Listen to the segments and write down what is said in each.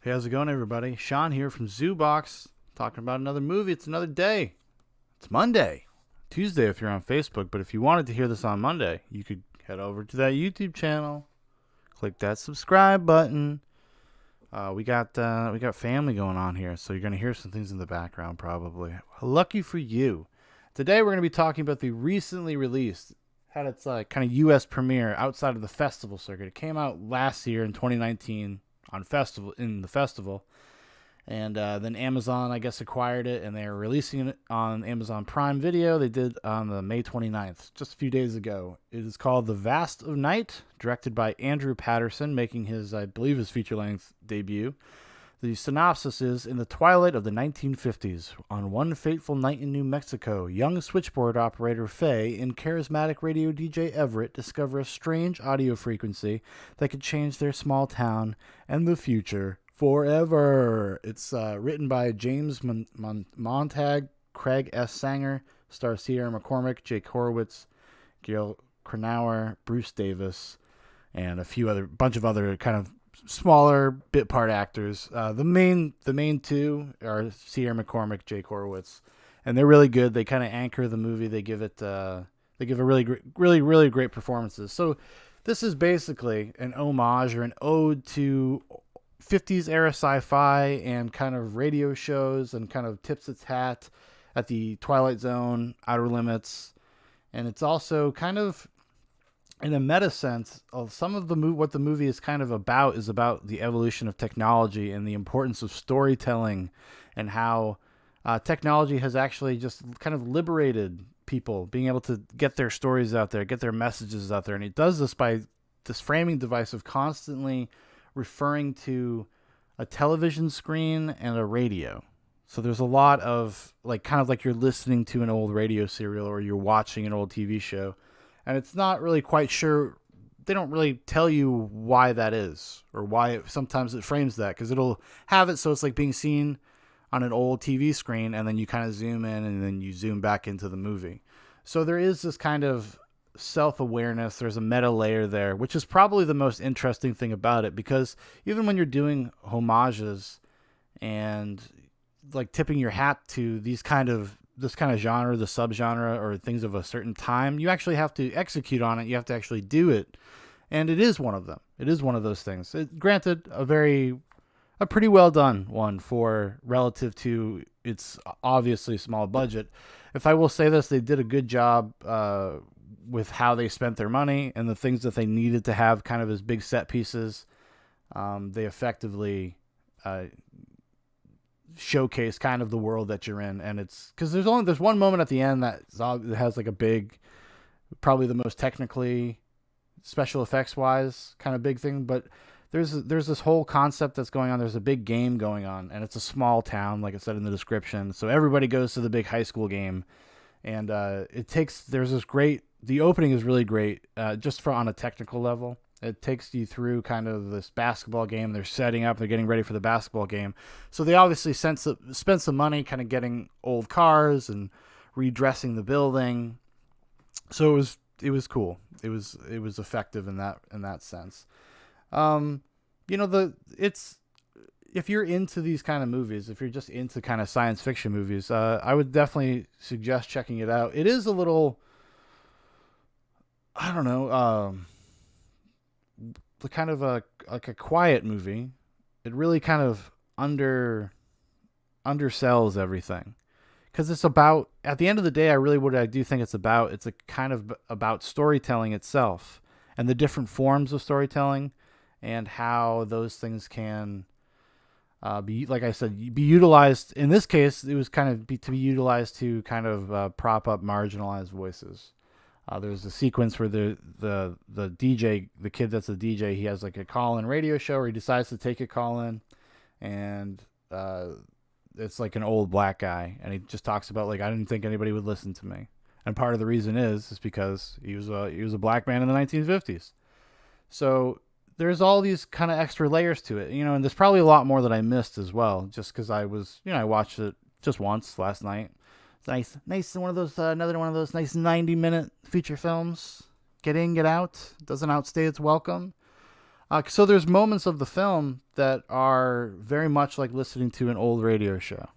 Hey, how's it going, everybody? Sean here from Zoobox, talking about another movie. It's another day. It's Monday, Tuesday if you're on Facebook. But if you wanted to hear this on Monday, you could head over to that YouTube channel, click that subscribe button. We got family going on here, so you're gonna hear some things in the background probably. Lucky for you. Today we're gonna be talking about the recently released, had its kind of U.S. premiere outside of the festival circuit. It came out last year in 2019 on the festival, and then Amazon, I guess, acquired it, and they're releasing it on Amazon Prime Video. They did on the May 29th, just a few days ago. It is called The Vast of Night, directed by Andrew Patterson, making his, I believe, his feature-length debut. The synopsis is, in the twilight of the 1950s, on one fateful night in New Mexico, young switchboard operator Faye and charismatic radio DJ Everett discover a strange audio frequency that could change their small town and the future forever. It's written by James Montag, Craig S. Sanger, stars Sierra McCormick, Jake Horowitz, Gail Cronauer, Bruce Davis, and bunch of other kind of smaller bit part actors. The main two are Sierra McCormick, Jake Horowitz, and they're really good. They kind of anchor the movie. They give a really great performances. So this is basically an homage or an ode to 50s era sci-fi and kind of radio shows, and kind of tips its hat at the Twilight Zone, Outer Limits, and it's also kind of, in a meta sense, some of what the movie is kind of about is about the evolution of technology and the importance of storytelling, and how technology has actually just kind of liberated people, being able to get their stories out there, get their messages out there. And it does this by this framing device of constantly referring to a television screen and a radio. So there's a lot of kind of like you're listening to an old radio serial or you're watching an old TV show. And it's not really quite sure. They don't really tell you why that is, or why sometimes it frames that, because it'll have it so it's like being seen on an old TV screen, and then you kind of zoom in and then you zoom back into the movie. So there is this kind of self-awareness. There's a meta layer there, which is probably the most interesting thing about it, because even when you're doing homages and like tipping your hat to this kind of genre, the subgenre, or things of a certain time, you actually have to execute on it. You have to actually do it. And it is one of them. It is one of those things. Granted, a pretty well done one for relative to its obviously small budget. If I will say this, they did a good job with how they spent their money and the things that they needed to have kind of as big set pieces. They effectively showcase kind of the world that you're in, and it's because there's one moment at the end that has like a big, probably the most technically special effects wise kind of big thing, but there's this whole concept that's going on. There's a big game going on, and it's a small town, like I said in the description, so everybody goes to the big high school game. And the opening is really great, just on a technical level. It takes you through kind of this basketball game. They're setting up. They're getting ready for the basketball game. So they obviously spent some money kind of getting old cars and redressing the building. So it was cool. It was effective in that sense. If you're into these kind of movies, if you're just into kind of science fiction movies, I would definitely suggest checking it out. It is a little, I don't know, kind of a quiet movie. It really kind of undersells everything, because it's about, at the end of the day, I do think it's a kind of about storytelling itself and the different forms of storytelling, and how those things can be, like I said, be utilized. In this case, it was to be utilized to kind of prop up marginalized voices. There's a sequence where the DJ, the kid that's a DJ, he has like a call-in radio show where he decides to take a call-in, and it's like an old black guy, and he just talks about, like, I didn't think anybody would listen to me, and part of the reason is because he was a black man in the 1950s. So there's all these kind of extra layers to it, and there's probably a lot more that I missed as well, just because I watched it just once last night. It's nice. One of those, another one of those nice 90-minute feature films. Get in, get out. Doesn't outstay its welcome. So there's moments of the film that are very much like listening to an old radio show.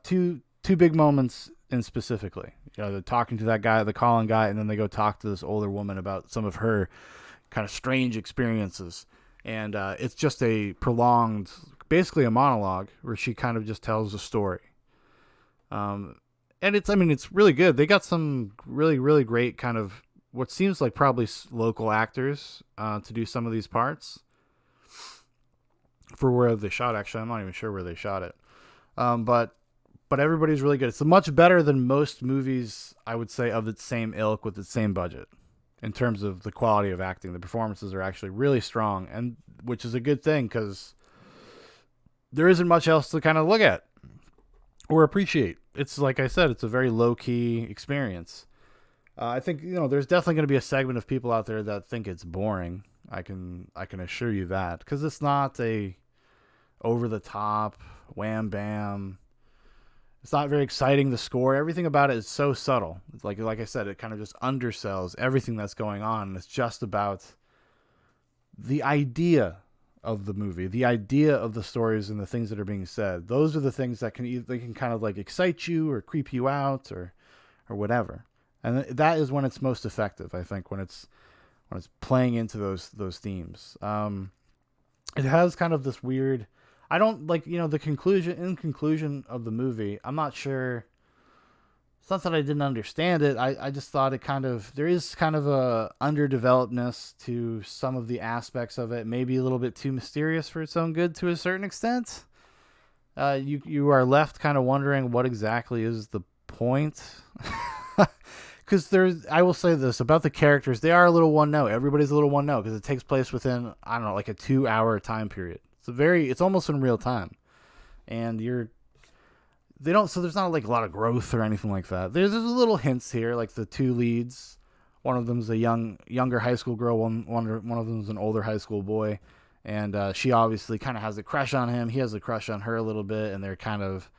Two big moments in specifically. They're talking to that guy, the calling guy, and then they go talk to this older woman about some of her kind of strange experiences. And it's just a prolonged, basically a monologue where she kind of just tells a story. And it's really good. They got some really, really great kind of what seems like probably local actors to do some of these parts for where they shot. Actually, I'm not even sure where they shot it. But everybody's really good. It's much better than most movies, I would say, of the same ilk with the same budget in terms of the quality of acting. The performances are actually really strong, and which is a good thing because there isn't much else to kind of look at or appreciate. It's like I said, it's a very low key experience. I think there's definitely going to be a segment of people out there that think it's boring. I can assure you that because it's not a over the top wham bam. It's not very exciting. The score, everything about it is so subtle. It's like I said, it kind of just undersells everything that's going on. It's just about the idea of the movie, the idea of the stories and the things that are being said. Those are the things that they can kind of like excite you or creep you out or whatever. And that is when it's most effective, I think, when it's playing into those themes. It has kind of this weird. I don't like the conclusion of the movie. I'm not sure. It's not that I didn't understand it. I just thought there is kind of a underdevelopedness to some of the aspects of it. Maybe a little bit too mysterious for its own good to a certain extent. You are left kind of wondering what exactly is the point. Because I will say this about the characters, they are a little one note. Everybody's a little one note because it takes place within, I don't know, like a 2-hour time period. It's almost in real time, and so there's not like a lot of growth or anything like that. There's little hints here, like the two leads. One of them's a younger high school girl. One of them's an older high school boy, and she obviously kind of has a crush on him. He has a crush on her a little bit, and they're kind of,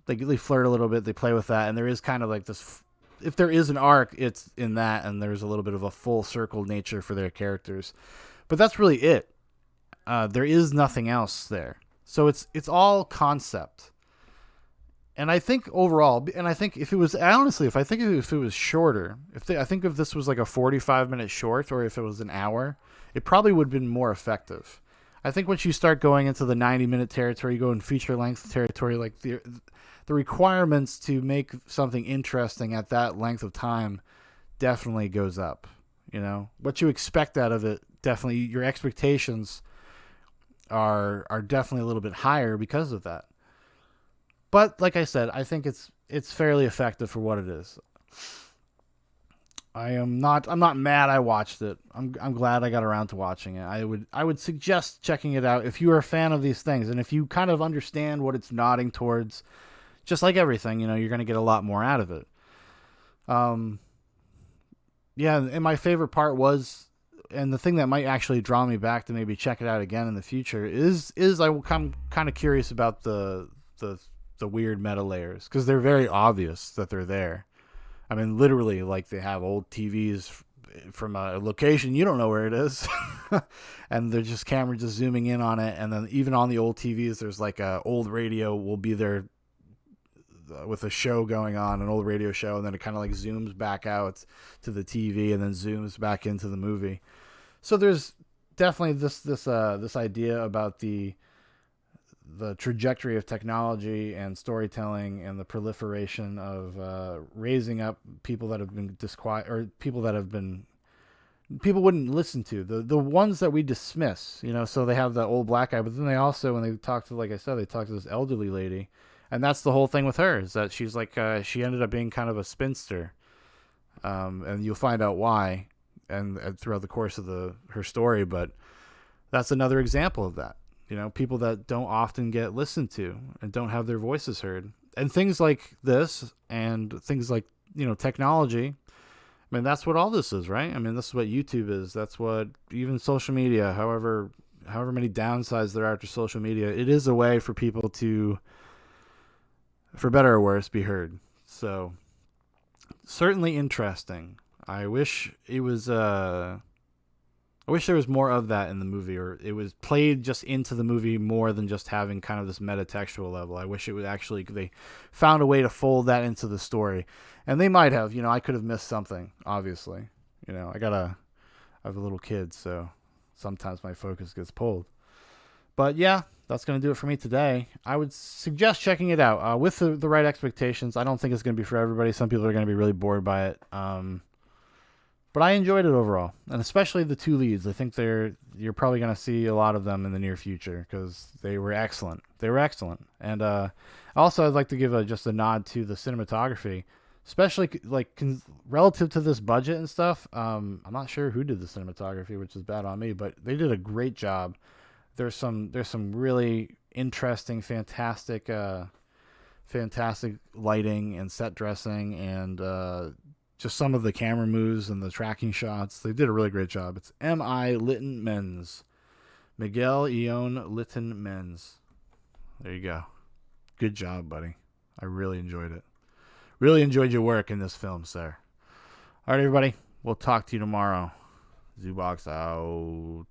they flirt a little bit. They play with that, and there is kind of like this. If there is an arc, it's in that, and there's a little bit of a full circle nature for their characters, but that's really it. There is nothing else there, so it's all concept. And I think overall, and I think if it was shorter, I think if this was like a 45-minute short, or if it was an hour, it probably would have been more effective. I think once you start going into the 90-minute territory, you go in feature length territory, like the requirements to make something interesting at that length of time definitely goes up. What you expect out of it, definitely your expectations are definitely a little bit higher because of that. But like I said, I think it's fairly effective for what it is. I'm not mad I watched it. I'm glad I got around to watching it. I would suggest checking it out if you are a fan of these things, and if you kind of understand what it's nodding towards. Just like everything, you're going to get a lot more out of it. Yeah, and my favorite part was, and the thing that might actually draw me back to maybe check it out again in the future is I'm kind of curious about the weird meta layers, because they're very obvious that they're there. I mean, literally, like they have old TVs from a location you don't know where it is, and they're just camera just zooming in on it, and then even on the old TVs, there's like a old radio will be there with a show going on, an old radio show, and then it kind of like zooms back out to the TV and then zooms back into the movie. So there's definitely this idea about the trajectory of technology and storytelling and the proliferation of raising up people that have been disquiet, or people wouldn't listen to, the ones that we dismiss, so they have that old black guy, but then they also, when they talk to, like I said, they talk to this elderly lady. And that's the whole thing with her, is that she's like, she ended up being kind of a spinster. And you'll find out why and throughout the course of her story. But that's another example of that. People that don't often get listened to and don't have their voices heard. And things like this and things like, technology. I mean, that's what all this is, right? I mean, this is what YouTube is. That's what even social media, however many downsides there are to social media, it is a way for people to, for better or worse, be heard. So certainly interesting. I wish it was I wish there was more of that in the movie, or it was played just into the movie more than just having kind of this metatextual level. I wish it would actually, they found a way to fold that into the story. And they might have, I could have missed something, obviously. I have a little kid, so sometimes my focus gets pulled. But yeah, that's going to do it for me today. I would suggest checking it out with the right expectations. I don't think it's going to be for everybody. Some people are going to be really bored by it. But I enjoyed it overall, and especially the two leads. I think you're probably going to see a lot of them in the near future because they were excellent. They were excellent, and also I'd like to give just a nod to the cinematography, especially relative to this budget and stuff. I'm not sure who did the cinematography, which is bad on me, but they did a great job. There's some really interesting, fantastic lighting and set dressing, and just some of the camera moves and the tracking shots. They did a really great job. It's M.I. Litton Menz. Miguel Ion Litton Menz. There you go. Good job, buddy. I really enjoyed it. Really enjoyed your work in this film, sir. All right, everybody. We'll talk to you tomorrow. Zoobox out.